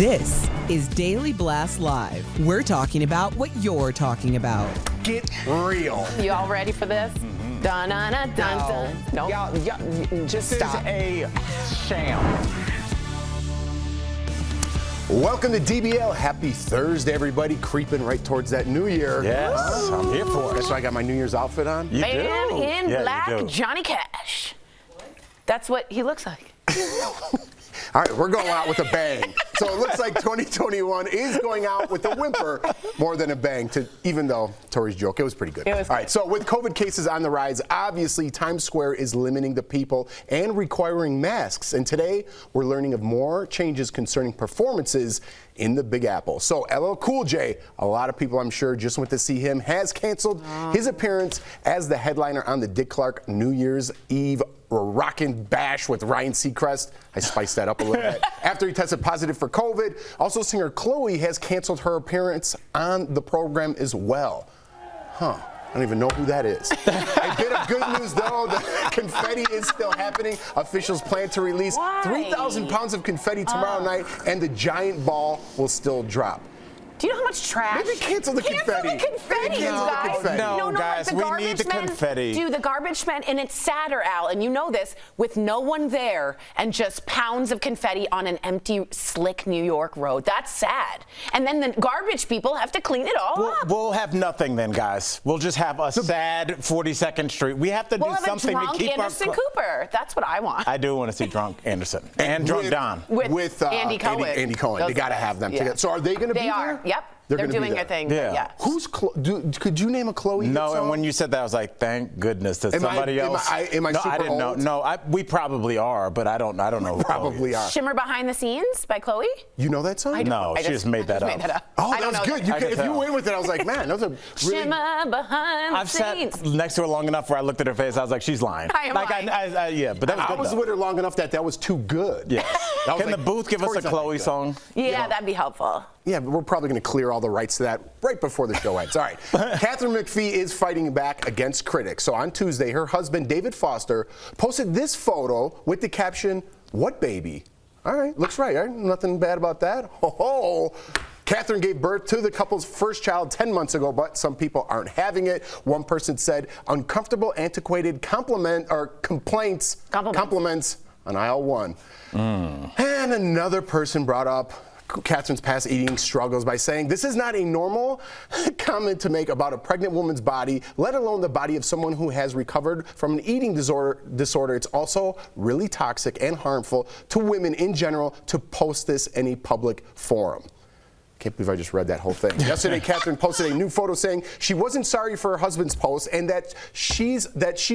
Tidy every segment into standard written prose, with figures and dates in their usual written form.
This is Daily Blast Live. We're talking about what you're talking about. Get real. You all ready for this? Dun dun dun dun. No. Nope. Just This stop. is a sham. Welcome to DBL. Happy Thursday, everybody. Creeping right towards that New Year. Yes, I'm here for it. That's why I got my New Year's outfit on. You Man do. in Yeah, you black, do. Johnny Cash. That's what he looks like. All right, we're going out with a bang. So it looks like 2021 is going out with a whimper more than a bang, even though Tori's joke, it was pretty good. It was All right, so with COVID cases on the rise, obviously Times Square is limiting the people and requiring masks. And today, we're learning of more changes concerning performances in the Big Apple. So LL Cool J, a lot of people I'm sure just went to see him, has canceled his appearance as the headliner on the Dick Clark New Year's Eve Rockin' Bash with Ryan Seacrest. I spiced that up a little bit. After he tested positive for COVID. Also, singer Chloe has canceled her appearance on the program as well. I don't even know who that is. A bit of good news, though. The confetti is still happening. Officials plan to release 3,000 pounds of confetti tomorrow night, and the giant ball will still drop. Do you know how much trash? Maybe cancel the confetti. Cancel the confetti, Maybe you cancel the guys. confetti. No, like guys, we need the garbage men confetti. do the garbage men, and it's sadder, Al, and you know this, with no one there and just pounds of confetti on an empty, slick New York road. That's sad. And then the garbage people have to clean it all up. We'll have nothing then, guys. We'll just have a sad 42nd Street. We have to We'll do have something a to drunk keep Anderson our. Cooper. That's what I want. I do want to see drunk Anderson and drunk Don. With Andy Cohen. Andy Cohen. They Those got to guys. have them Yeah. together. So are they going to be They there? are. Yep. They're gonna be doing there. a thing. Yeah. Who's could you name a Chloe? No, song? and when you said that, I was like, thank goodness that somebody else. Am I no, super I didn't know. old? No, we probably are, but I don't know. who Probably Chloe is. are. Shimmer Behind the Scenes by Chloe. You know that song? No, she just made that up. Oh, I that don't was know good. that. If you went with it, I was like, man, that was a really. Shimmer Behind the I've Scenes. sat next to her long enough where I looked at her face. I was like, she's lying. I am lying. Yeah, but that was I good. was though. with her long enough that was too good. Yeah. That was Can like, the booth give us a Tori's not Chloe that good. song? Yeah, that'd be helpful. Yeah, but we're probably going to clear all the rights to that right before the show ends. All right. Catherine Mcphee is fighting back against critics. So on Tuesday, her husband, David Foster, posted this photo with the caption, "What baby?" All right, looks right. Nothing bad about that. Ho. Catherine gave birth to the couple's first child 10 months ago, but some people aren't having it. One person said, uncomfortable, antiquated complaints on aisle one. And another person brought up Catherine's past eating struggles by saying, this is not a normal comment to make about a pregnant woman's body, let alone the body of someone who has recovered from an eating disorder. It's also really toxic and harmful to women in general to post this in a public forum. Can't believe I just read that whole thing. Yesterday, Catherine posted a new photo saying she wasn't sorry for her husband's post and that she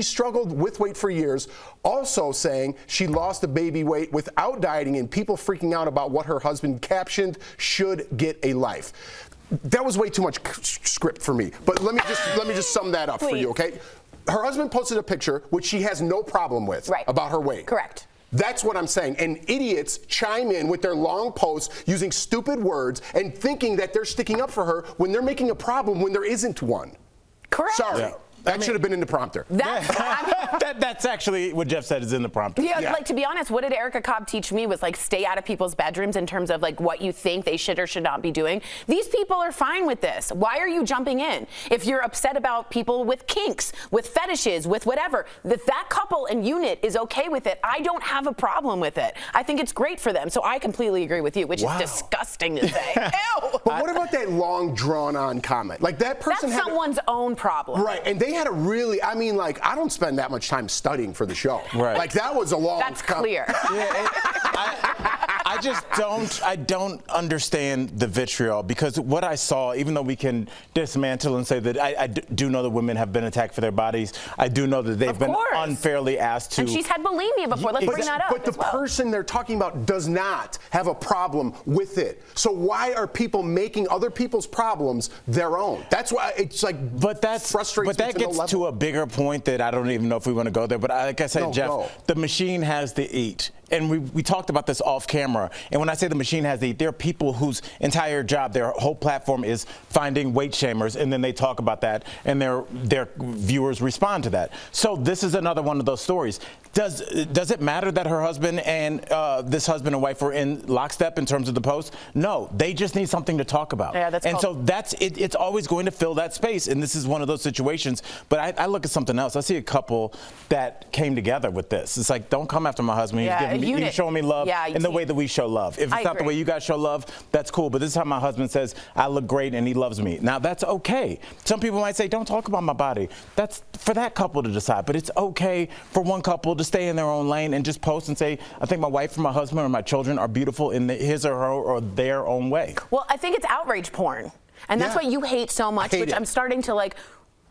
struggled with weight for years. Also saying she lost the baby weight without dieting, and people freaking out about what her husband captioned should get a life. That was way too much script for me. But let me just sum that up for you, okay? Her husband posted a picture which she has no problem with about her weight. Correct. That's what I'm saying. And idiots chime in with their long posts using stupid words and thinking that they're sticking up for her when they're making a problem when there isn't one. Correct. Sorry. Yeah. That should have been in the prompter. That's actually what Jeff said is in the prompter. Yeah, like, to be honest, what did Erica Cobb teach me was, like, stay out of people's bedrooms in terms of, like, what you think they should or should not be doing. These people are fine with this. Why are you jumping in? If you're upset about people with kinks, with fetishes, with whatever, that couple and unit is okay with it, I don't have a problem with it. I think it's great for them. So I completely agree with you, which is disgusting to say. Ew! But what about that long, drawn-on comment? Like, that person That's someone's own problem. Right, and they had a really, I mean, like, I don't spend that much time studying for the show. Right. Like, that was a long That's clear. I don't understand the vitriol, because what I saw, even though we can dismantle and say that I do know that women have been attacked for their bodies, I do know that they've been unfairly asked to. And she's had bulimia before. Let's bring that up. But the person they're talking about does not have a problem with it. So why are people making other people's problems their own? That's why it's like, frustrating. But that gets to a bigger point that I don't even know if we want to go there. But like I said, Jeff, the machine has to eat. And we talked about this off camera. And when I say the machine has to eat, there are people whose entire job, their whole platform is finding weight shamers, and then they talk about that, and their viewers respond to that. So this is another one of those stories. Does it matter that her husband and this husband and wife were in lockstep in terms of the post? No, they just need something to talk about. Yeah, that's and cool. so that's it. It's always going to fill that space, and this is one of those situations. But I look at something else. I see a couple that came together with this. It's like, don't come after my husband. He's showing me love in the way that we show love. If it's not the way you guys show love, that's cool. But this is how my husband says I look great and he loves me. Now that's okay. Some people might say, don't talk about my body. That's for that couple to decide. But it's okay for one couple to stay in their own lane and just post and say, I think my wife or my husband or my children are beautiful in his or her or their own way. Well, I think it's outrage porn. And that's what you hate so much, which I'm starting to like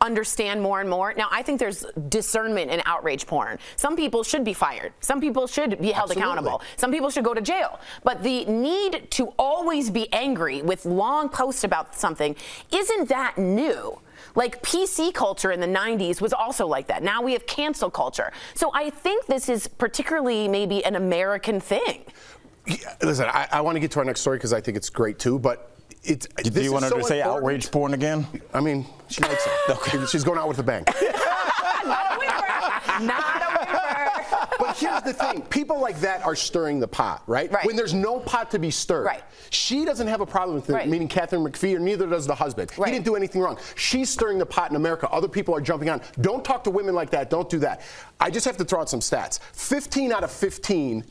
understand more and more. Now, I think there's discernment in outrage porn. Some people should be fired. Some people should be held accountable. Some people should go to jail. But the need to always be angry with long posts about something isn't that new. Like PC culture in the 90s was also like that. Now we have cancel culture. So I think this is particularly maybe an American thing. Yeah, listen, I want to get to our next story because I think it's great too, but do you want her to say outrage porn again? I mean, she likes it. Okay. She's going out with a bang. Not a whimper. Not a whimper. But here's the thing. People like that are stirring the pot, right? When there's no pot to be stirred. Right. She doesn't have a problem with it, meaning Catherine McPhee, or neither does the husband. He didn't do anything wrong. She's stirring the pot in America. Other people are jumping on. Don't talk to women like that. Don't do that. I just have to throw out some stats. 15 out of 15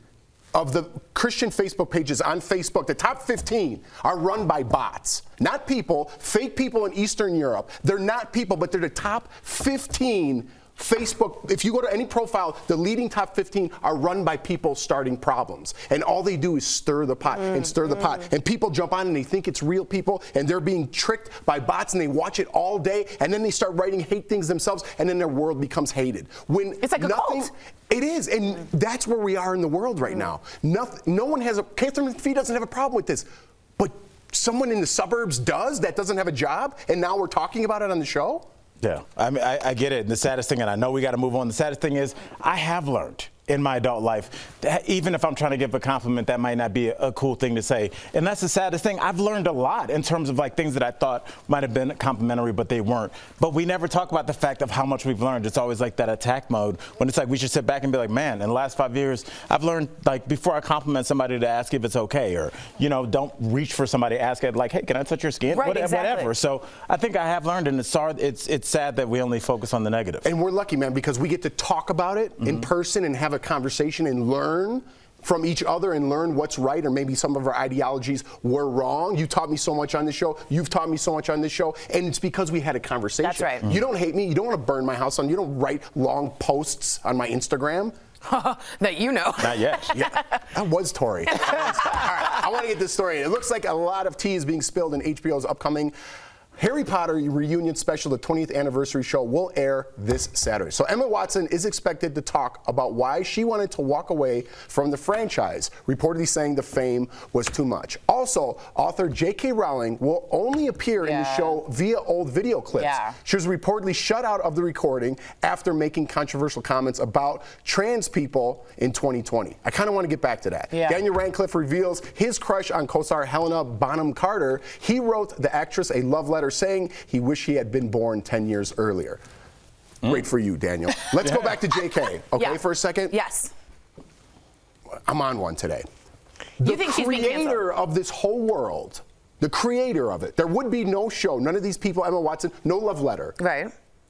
of the Christian Facebook pages on Facebook, the top 15 are run by bots. Not people, fake people in Eastern Europe. They're not people, but they're the top 15 Facebook. If you go to any profile, the leading top 15 are run by people starting problems. And all they do is stir the pot and stir the pot. And people jump on and they think it's real people, and they're being tricked by bots, and they watch it all day, and then they start writing hate things themselves, and then their world becomes hated. When it's like a cult. It is, and that's where we are in the world right now. No one has Catherine McPhee doesn't have a problem with this, but someone in the suburbs does that doesn't have a job, and now we're talking about it on the show? Yeah, I mean, I get it. And the saddest thing, and I know we got to move on, the saddest thing is I have learned in my adult life that even if I'm trying to give a compliment, that might not be a cool thing to say. And that's the saddest thing. I've learned a lot in terms of like things that I thought might have been complimentary, but they weren't. But we never talk about the fact of how much we've learned. It's always like that attack mode when it's like we should sit back and be like, man, in the last 5 years, I've learned, like, before I compliment somebody, to ask if it's okay, or, you know, don't reach for somebody, ask it like, hey, can I touch your skin? Right, exactly. Whatever. So I think I have learned, and it's sad that we only focus on the negative. And we're lucky, man, because we get to talk about it in person and have a conversation and learn from each other and learn what's right, or maybe some of our ideologies were wrong. You taught me so much on this show. You've taught me so much on this show. And it's because we had a conversation. That's right. You don't hate me. You don't want to burn my house down. You don't write long posts on my Instagram. That you know. Not yet. Yeah, that was Tori. All right, I want to get this story. It looks like a lot of tea is being spilled in HBO's upcoming Harry Potter reunion special. The 20th anniversary show will air this Saturday. So Emma Watson is expected to talk about why she wanted to walk away from the franchise, reportedly saying the fame was too much. Also, author J.K. Rowling will only appear in the show via old video clips. She was reportedly shut out of the recording after making controversial comments about trans people in 2020. I kind of want to get back to that. Daniel Rancliffe reveals his crush on co-star Helena Bonham Carter. He wrote the actress a love letter saying he wished he had been born 10 years earlier. Great for you, Daniel. Let's go back to JK, okay, for a second? Yes. I'm on one today. You think she's being canceled? The creator of this whole world, the creator of it, there would be no show, none of these people, Emma Watson, no love letter. Right.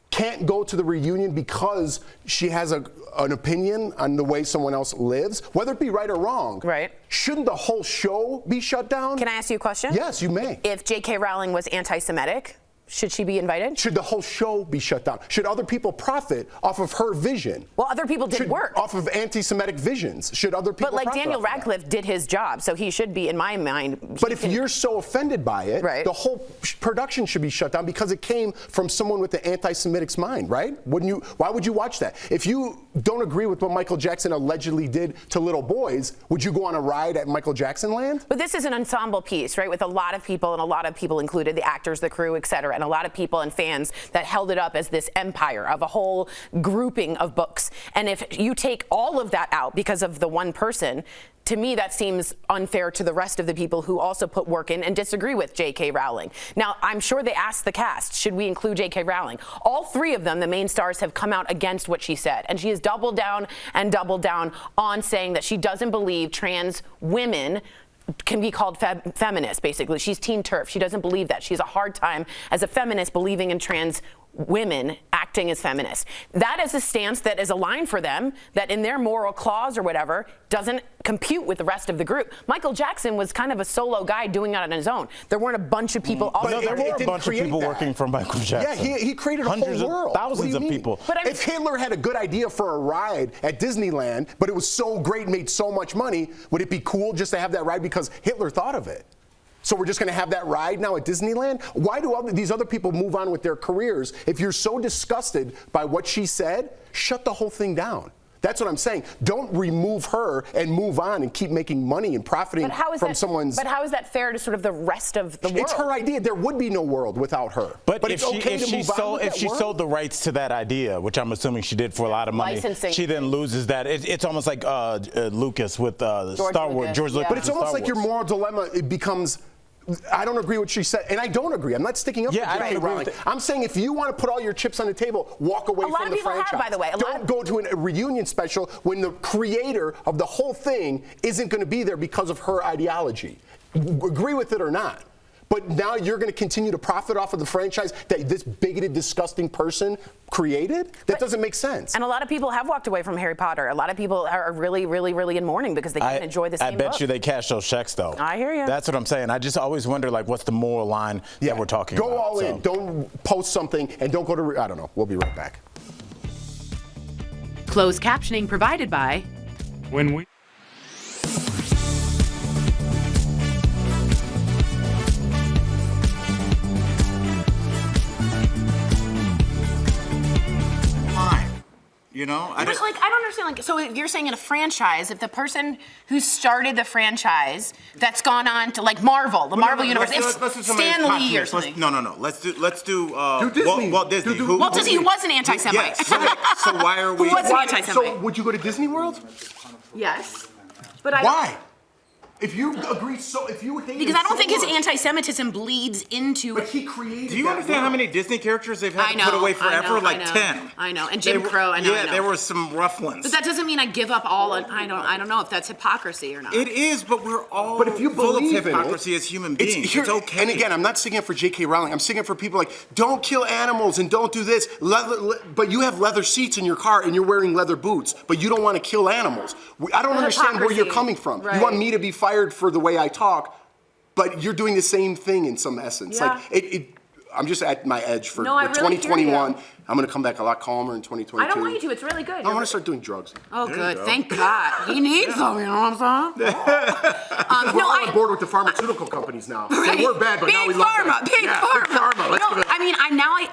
Can't go to the reunion because she has an opinion on the way someone else lives, whether it be right or wrong. Right. Shouldn't the whole show be shut down? Can I ask you a question? Yes, you may. If J.K. Rowling was anti-Semitic, should she be invited? Should the whole show be shut down? Should other people profit off of her vision? Well, other people did work. Off of anti-Semitic visions. Should other people But like profit Daniel off of Radcliffe did his job, so he should be, in my mind. But if you're so offended by it, the whole production should be shut down because it came from someone with the anti-Semitic's mind, right? Wouldn't you? Why would you watch that? If you don't agree with what Michael Jackson allegedly did to little boys, would you go on a ride at Michael Jackson land? But this is an ensemble piece, right, with a lot of people, and a lot of people included, the actors, the crew, et cetera, and a lot of people and fans that held it up as this empire of a whole grouping of books. And if you take all of that out because of the one person, to me, that seems unfair to the rest of the people who also put work in and disagree with J.K. Rowling. Now, I'm sure they asked the cast, should we include J.K. Rowling? All three of them, the main stars, have come out against what she said. And she has doubled down and doubled down on saying that she doesn't believe trans women can be called feminist, basically. She's Team TERF. She doesn't believe that. She has a hard time as a feminist believing in trans women acting as feminists. That is a stance that is aligned for them, that in their moral clause or whatever, doesn't compute with the rest of the group. Michael Jackson was kind of a solo guy doing it on his own. There weren't a bunch of people. No, there were a bunch of people working for Michael Jackson. Yeah, he created a Hundreds whole world. Of thousands of people. But if Hitler had a good idea for a ride at Disneyland, but it was so great, made so much money, would it be cool just to have that ride because Hitler thought of it? So we're just going to have that ride now at Disneyland? Why do these other people move on with their careers? If you're so disgusted by what she said, shut the whole thing down. That's what I'm saying. Don't remove her and move on and keep making money and profiting from someone's. But how is that fair to sort of the rest of the world? It's her idea. There would be no world without her. But it's okay to move on with if she sold the rights to that idea, which I'm assuming she did for a lot of money, licensing. She then loses that. It's almost like Lucas with Star Wars. George Lucas. But it's almost like your moral dilemma. It becomes. I don't agree with what she said, and I don't agree. I'm not sticking up for J.K. Rowling. I'm saying if you want to put all your chips on the table, walk away from the franchise. A lot of people have, by the way. Don't go to a reunion special when the creator of the whole thing isn't going to be there because of her ideology. Agree with it or not. But now you're going to continue to profit off of the franchise that this bigoted, disgusting person created? That doesn't make sense. And a lot of people have walked away from Harry Potter. A lot of people are really, really, really in mourning because they can't enjoy the same book. I bet you they cash those checks, though. I hear you. That's what I'm saying. I just always wonder, like, what's the moral line that we're talking about? Go all in. Don't post something and don't go to, I don't know. We'll be right back. Closed captioning provided by When we You know, I don't understand. Like, so you're saying in a franchise, if the person who started the franchise that's gone on to like Marvel, the Marvel universe, if Stan Lee or something. No. Let's do Disney. Walt Disney. Walt Disney was an anti-Semite. Yes. So why are we? Who was an anti-Semite? So would you go to Disney World? Yes. But why? If you agree, if you hate because I don't think his anti-Semitism bleeds into. But he created. Do you understand how many Disney characters they've had to put away forever? Like 10. I know. And Jim Crow. I know. Yeah, there were some rough ones. But that doesn't mean I give up all. I don't know if that's hypocrisy or not. It is, but we're all. But if you full of believe in hypocrisy as human beings, it's okay. And again, I'm not singing for J.K. Rowling. I'm singing for people like, don't kill animals and don't do this. But you have leather seats in your car and you're wearing leather boots, but you don't want to kill animals. I don't understand where you're coming from. Right. You want me to be fired for the way I talk, but you're doing the same thing in some essence. Yeah. Like I'm just at my edge for 2021. I'm going to come back a lot calmer in 2022. I don't want you to. It's really good. I want to start doing drugs. Oh, good. Thank God. He needs them. You know what I'm saying? We're all on board with the pharmaceutical companies now. Right. They were bad, but now we love them. Big pharma.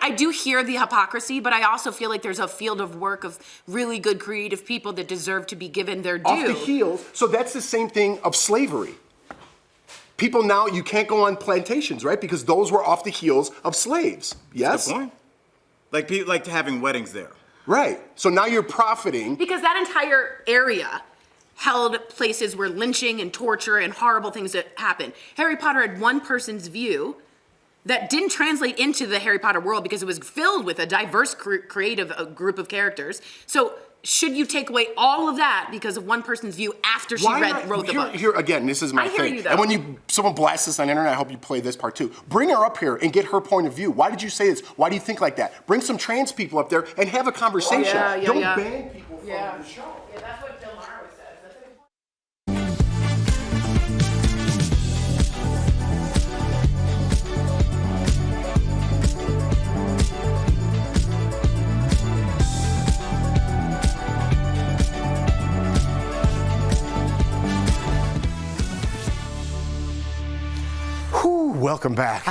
I do hear the hypocrisy, but I also feel like there's a field of work of really good creative people that deserve to be given their due. Off the heels. So that's the same thing of slavery. People now, you can't go on plantations, right? Because those were off the heels of slaves. Yes? Good point. Like people like having weddings there. Right. So now you're profiting. Because that entire area held places where lynching and torture and horrible things that happened. Harry Potter had one person's view that didn't translate into the Harry Potter world because it was filled with a diverse creative group of characters. So should you take away all of that because of one person's view after she wrote the book? Here again, this is my thing. I hear you, though. And when someone blasts this on the internet, I hope you play this part too. Bring her up here and get her point of view. Why did you say this? Why do you think like that? Bring some trans people up there and have a conversation. Don't ban people from the show. Yeah, that's what Bill Maher always says. That's a good point. Welcome back.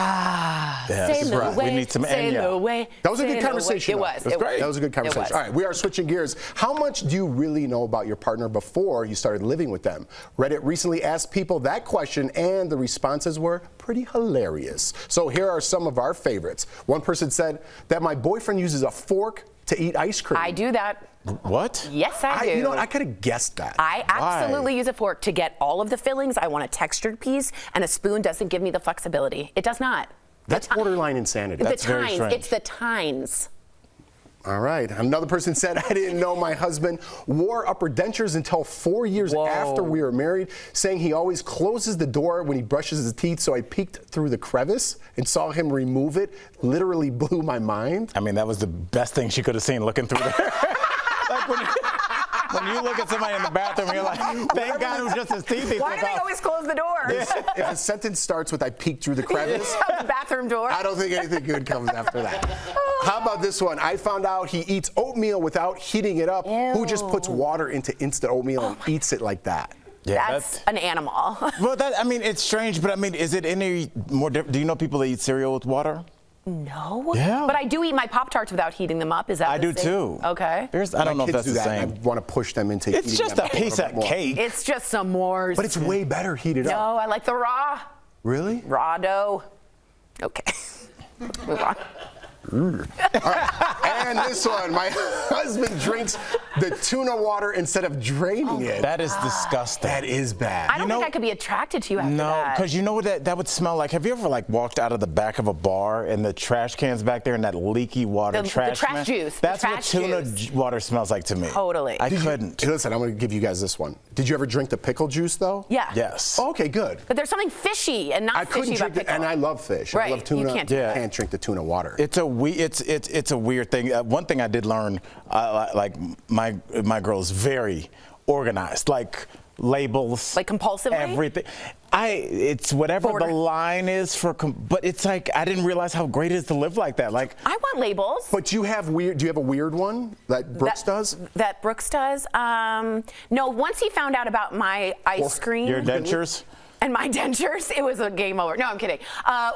We need some Enya. That was a good conversation. It was. It was great. That was a good conversation. All right, we are switching gears. How much do you really know about your partner before you started living with them? Reddit recently asked people that question, and the responses were pretty hilarious. So here are some of our favorites. One person said that my boyfriend uses a fork to eat ice cream. I do that. What? Yes, I do. You know what? I could have guessed that. I absolutely use a fork to get all of the fillings. I want a textured piece, and a spoon doesn't give me the flexibility. It does not. That's borderline insanity. That's very tines. strange. It's the tines. All right. Another person said, I didn't know my husband wore upper dentures until 4 years after we were married, saying he always closes the door when he brushes his teeth. So I peeked through the crevice and saw him remove it. Literally blew my mind. I mean, that was the best thing she could have seen looking through there. Like when you look at somebody in the bathroom, you're like, thank God it was just his teeth. Why do they always close the doors? If a sentence starts with I peeked through the crevice, The bathroom door. I don't think anything good comes after that. How about this one? I found out he eats oatmeal without heating it up. Ew. Who just puts water into instant oatmeal and eats it like that? Yeah, That's an animal. Well, I mean, it's strange, but I mean, is it any more different? Do you know people that eat cereal with water? No. Yeah. But I do eat my Pop-Tarts without heating them up. Is that I the do same? too. Okay. I don't know if that's the I same. want to push them into It's eating just them a piece little of bit more. cake. It's just some s'mores. But it's way better heated No, up. I like the raw. Really? Raw dough. Okay. Move on. And this one, my husband drinks the tuna water instead of draining it. That is disgusting. That is bad. I don't think I could be attracted to you after No, that. because you know what that would smell like? Have you ever like walked out of the back of a bar and the trash can's back there and that leaky water The trash trash smell? juice. That's The what trash tuna juice. water smells like to me. Totally. I couldn't. Hey, listen, I'm going to give you guys this one. Did you ever drink the pickle juice, though? Yeah. Yes. Oh, okay, good. But there's something fishy and not I couldn't fishy drink about it, pickle. and I love fish. Right, I love tuna. you can't do that. Can't drink the tuna water. It's a weird thing. One thing I did learn, like my girl's very organized, like labels, Like compulsively? everything. It's whatever Border. the line is for, but it's like I didn't realize how great it is to live like that. Like I want labels. But do you have a weird one that Brooks does? That Brooks does? No, once he found out about my ice cream. your dentures. And my dentures, it was a game over. No, I'm kidding.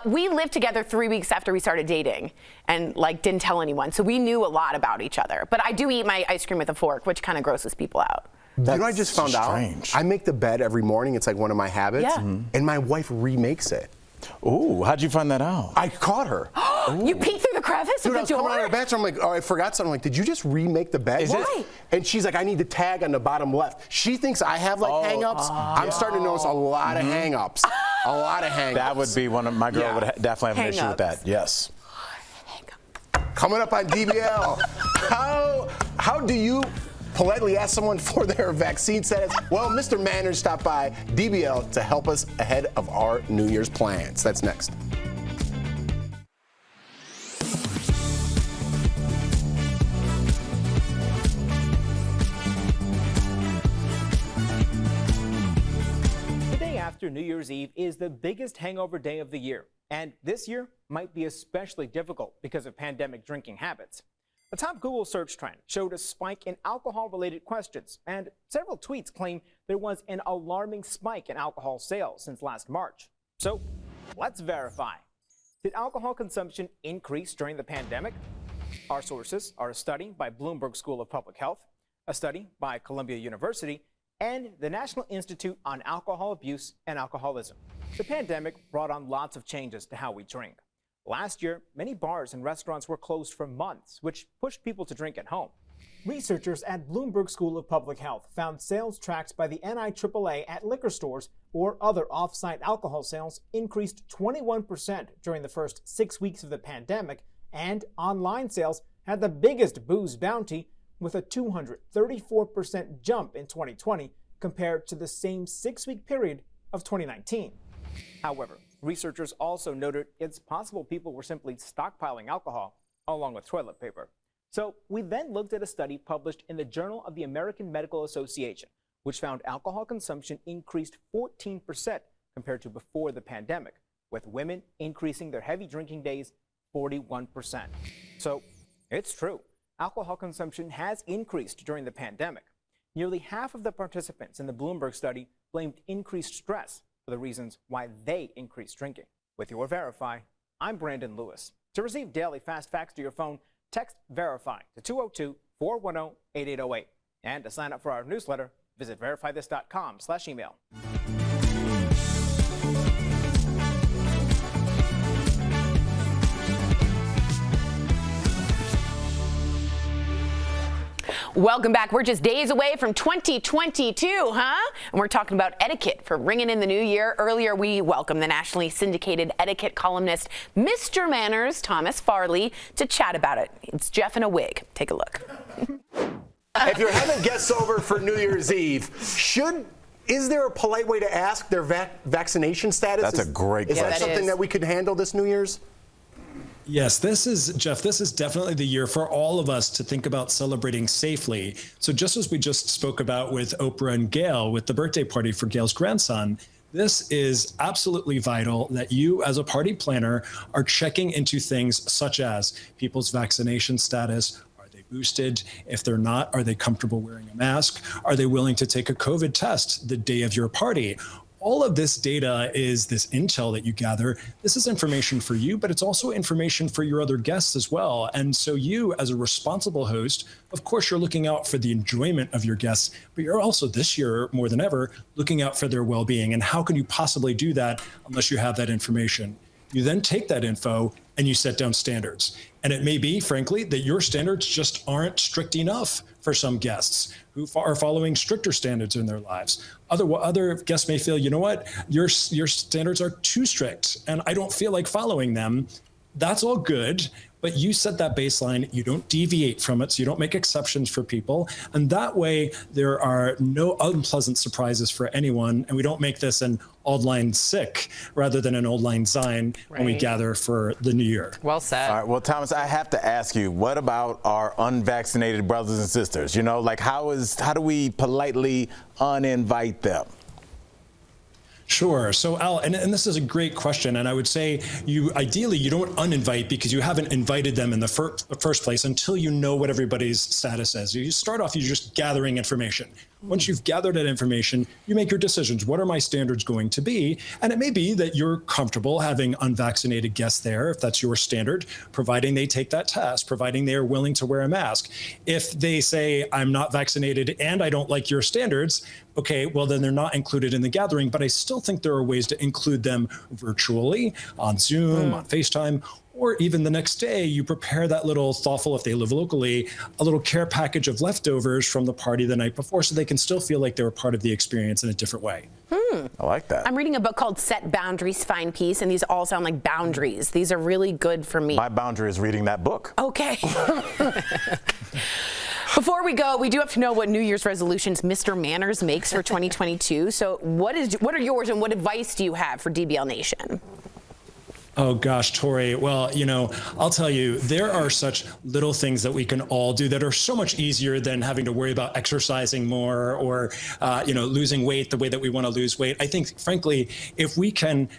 We lived together 3 weeks after we started dating and like didn't tell anyone. So we knew a lot about each other. But I do eat my ice cream with a fork, which kind of grosses people out. You know what I just found strange. out? I make the bed every morning. It's like one of my habits. Yeah. And my wife remakes it. Ooh, how'd you find that out? I caught her. You peeked through the crevice Dude, I of was the coming out door? of the bathroom. I'm like, oh, I forgot something. I'm like, did you just remake the bed? Is it- Why? And she's like, I need the tag on the bottom left. She thinks I have like hang-ups. I'm starting to notice a lot of hang-ups. A lot of hang-ups. That would be one of my girl Yeah. would definitely have an issue with Hang-ups. that. Yes. Coming up on DBL, how do you politely ask someone for their vaccine status? Well, Mr. Manners stopped by DBL to help us ahead of our New Year's plans. That's next. The day after New Year's Eve is the biggest hangover day of the year, and this year might be especially difficult because of pandemic drinking habits. A top Google search trend showed a spike in alcohol-related questions, and several tweets claim there was an alarming spike in alcohol sales since last March. So, let's verify. Did alcohol consumption increase during the pandemic? Our sources are a study by Bloomberg School of Public Health, a study by Columbia University, and the National Institute on Alcohol Abuse and Alcoholism. The pandemic brought on lots of changes to how we drink. Last year, many bars and restaurants were closed for months, which pushed people to drink at home. Researchers at Bloomberg School of Public Health found sales tracked by the NIAAA at liquor stores or other off-site alcohol sales increased 21% during the first 6 weeks of the pandemic, and online sales had the biggest booze bounty with a 234% jump in 2020 compared to the same 6-week period of 2019. However, researchers also noted it's possible people were simply stockpiling alcohol along with toilet paper. So we then looked at a study published in the Journal of the American Medical Association, which found alcohol consumption increased 14% compared to before the pandemic, with women increasing their heavy drinking days 41%. So it's true. Alcohol consumption has increased during the pandemic. Nearly half of the participants in the Bloomberg study blamed increased stress for the reasons why they increased drinking. With your Verify, I'm Brandon Lewis. To receive daily fast facts to your phone, text Verify to 202-410-8808. And to sign up for our newsletter, visit verifythis.com/email. Welcome back. We're just days away from 2022, huh? And we're talking about etiquette for ringing in the new year. Earlier, we welcomed the nationally syndicated etiquette columnist, Mr. Manners, Thomas Farley, to chat about it. It's Jeff in a wig. Take a look. If you're having guests over for New Year's Eve, is there a polite way to ask their vaccination status? That's a great question. Is that something that we could handle this New Year's? Yes, this is definitely the year for all of us to think about celebrating safely. So just as we just spoke about with Oprah and Gail with the birthday party for Gail's grandson, this is absolutely vital that you as a party planner are checking into things such as people's vaccination status. Are they boosted? If they're not, are they comfortable wearing a mask? Are they willing to take a COVID test the day of your party? All of this data is this intel that you gather. This is information for you, but it's also information for your other guests as well. And so you, as a responsible host, of course, you're looking out for the enjoyment of your guests, but you're also this year, more than ever, looking out for their well-being. And how can you possibly do that unless you have that information? You then take that info and you set down standards. And it may be, frankly, that your standards just aren't strict enough for some guests who are following stricter standards in their lives. Other guests may feel, you know what, your standards are too strict and I don't feel like following them. That's all good, but you set that baseline, you don't deviate from it, so you don't make exceptions for people. And that way, there are no unpleasant surprises for anyone, and we don't make this an Auld Lang Syk rather than an Auld Lang Syne when we gather for the new year. Well said. All right, well, Thomas, I have to ask you, what about our unvaccinated brothers and sisters? You know, like how do we politely uninvite them? Sure. So Al, and this is a great question, and I would say ideally you don't uninvite because you haven't invited them in the first place until you know what everybody's status is. You start off, you're just gathering information. Once you've gathered that information, you make your decisions. What are my standards going to be? And it may be that you're comfortable having unvaccinated guests there, if that's your standard, providing they take that test, providing they are willing to wear a mask. If they say, I'm not vaccinated and I don't like your standards, okay, well, then they're not included in the gathering, but I still think there are ways to include them virtually, on Zoom, on FaceTime, or even the next day, you prepare that little thoughtful, if they live locally, a little care package of leftovers from the party the night before so they can still feel like they were part of the experience in a different way. I like that. I'm reading a book called Set Boundaries, Find Peace, and these all sound like boundaries. These are really good for me. My boundary is reading that book. Okay. Before we go, we do have to know what New Year's resolutions Mr. Manners makes for 2022. So what are yours and what advice do you have for DBL Nation? Oh gosh, Tori. Well, I'll tell you, there are such little things that we can all do that are so much easier than having to worry about exercising more or, losing weight the way that we want to lose weight. I think, frankly, if we can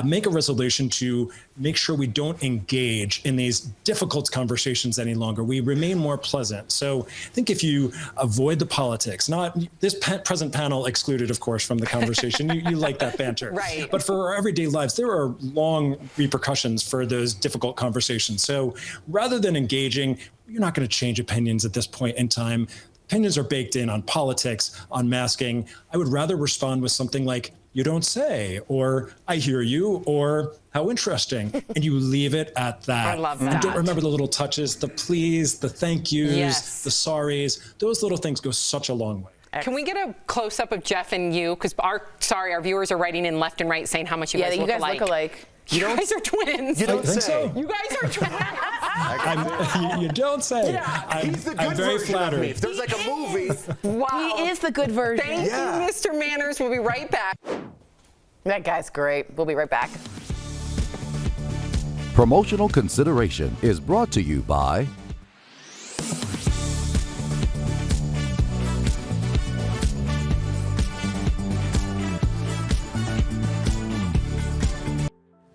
make a resolution to make sure we don't engage in these difficult conversations any longer. We remain more pleasant. So I think if you avoid the politics, not this present panel excluded, of course, from the conversation, you like that banter. Right. But for our everyday lives, there are long repercussions for those difficult conversations. So rather than engaging, you're not going to change opinions at this point in time. Opinions are baked in on politics, on masking. I would rather respond with something like, you don't say, or I hear you, or how interesting, and you leave it at that. I love that. And don't remember the little touches, the please, the thank yous, Yes. the sorries. Those little things go such a long way. Can we get a close-up of Jeff and you? Because our viewers are writing in left and right saying how much you guys look alike. Yeah, you guys look alike. You guys are twins. You don't think say. so? You guys are twins. You don't say. Yeah. He's the good I'm very version of flattered. me. If there's like a movie. Wow. He is the good version. Thank you, Mr. Manners. We'll be right back. That guy's great. We'll be right back. Promotional consideration is brought to you by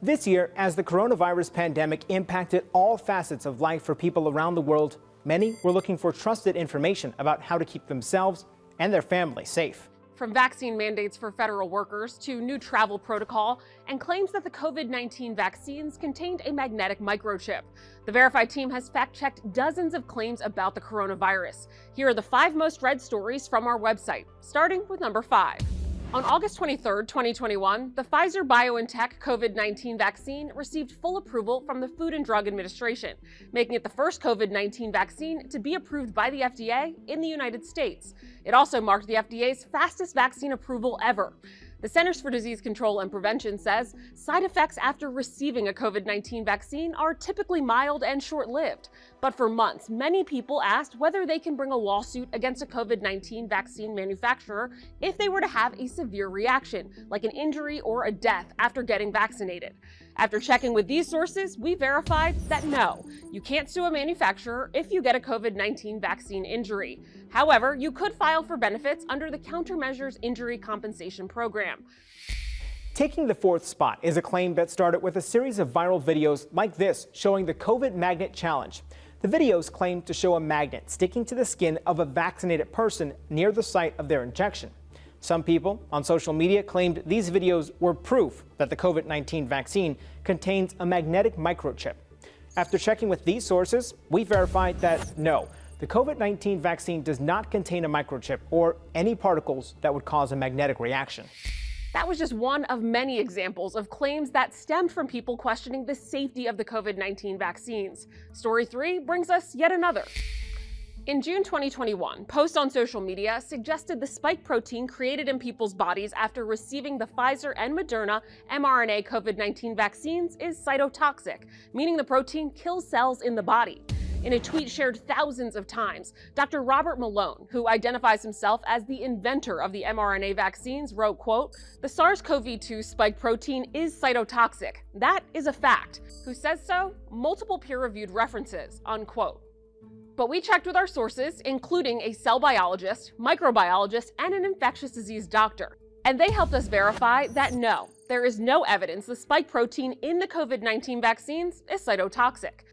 This year, as the coronavirus pandemic impacted all facets of life for people around the world, many were looking for trusted information about how to keep themselves and their family safe. From vaccine mandates for federal workers to new travel protocol and claims that the COVID-19 vaccines contained a magnetic microchip. The Verified team has fact-checked dozens of claims about the coronavirus. Here are the 5 most read stories from our website, starting with number 5. On August 23, 2021, the Pfizer-BioNTech COVID-19 vaccine received full approval from the Food and Drug Administration, making it the first COVID-19 vaccine to be approved by the FDA in the United States. It also marked the FDA's fastest vaccine approval ever. The Centers for Disease Control and Prevention says side effects after receiving a COVID-19 vaccine are typically mild and short-lived. But for months, many people asked whether they can bring a lawsuit against a COVID-19 vaccine manufacturer if they were to have a severe reaction, like an injury or a death after getting vaccinated. After checking with these sources, we verified that no, you can't sue a manufacturer if you get a COVID-19 vaccine injury. However, you could file for benefits under the Countermeasures Injury Compensation Program. Taking the 4th spot is a claim that started with a series of viral videos like this showing the COVID Magnet Challenge. The videos claim to show a magnet sticking to the skin of a vaccinated person near the site of their injection. Some people on social media claimed these videos were proof that the COVID-19 vaccine contains a magnetic microchip. After checking with these sources, we verified that no, the COVID-19 vaccine does not contain a microchip or any particles that would cause a magnetic reaction. That was just one of many examples of claims that stemmed from people questioning the safety of the COVID-19 vaccines. Story 3 brings us yet another. In June 2021, posts on social media suggested the spike protein created in people's bodies after receiving the Pfizer and Moderna mRNA COVID-19 vaccines is cytotoxic, meaning the protein kills cells in the body. In a tweet shared thousands of times, Dr. Robert Malone, who identifies himself as the inventor of the mRNA vaccines, wrote, quote, "The SARS-CoV-2 spike protein is cytotoxic. That is a fact. Who says so? Multiple peer-reviewed references," unquote. But we checked with our sources, including a cell biologist, microbiologist, and an infectious disease doctor. And they helped us verify that no, there is no evidence the spike protein in the COVID-19 vaccines is cytotoxic.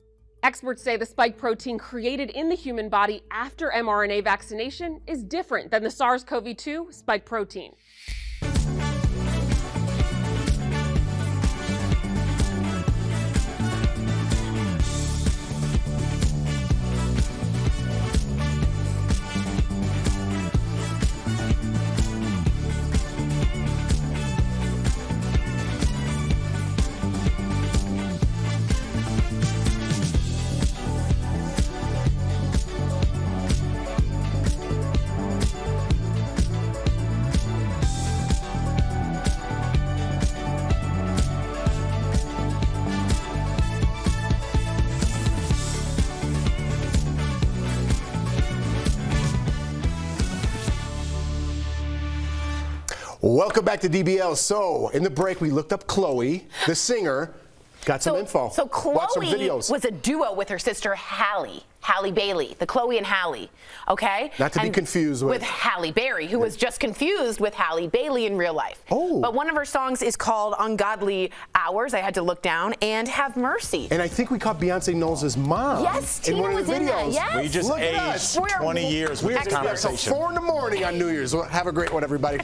Experts say the spike protein created in the human body after mRNA vaccination is different than the SARS-CoV-2 spike protein. Welcome back to DBL. So, in the break, we looked up Chloe, the singer, got some info. So Watched some Chloe videos. was a duo with her sister Halle Bailey, the Chloe and Halle, okay? Not to be confused with Halle Berry, who was just confused with Halle Bailey in real life. Oh. But one of her songs is called Ungodly Hours, I had to look down, and Have Mercy. And I think we caught Beyonce Knowles' mom Yes, in Tina one of was the in that, videos. yes. We just Look at us. aged 20 years with this So conversation. 4 in the morning on New Year's. Well, have a great one, everybody.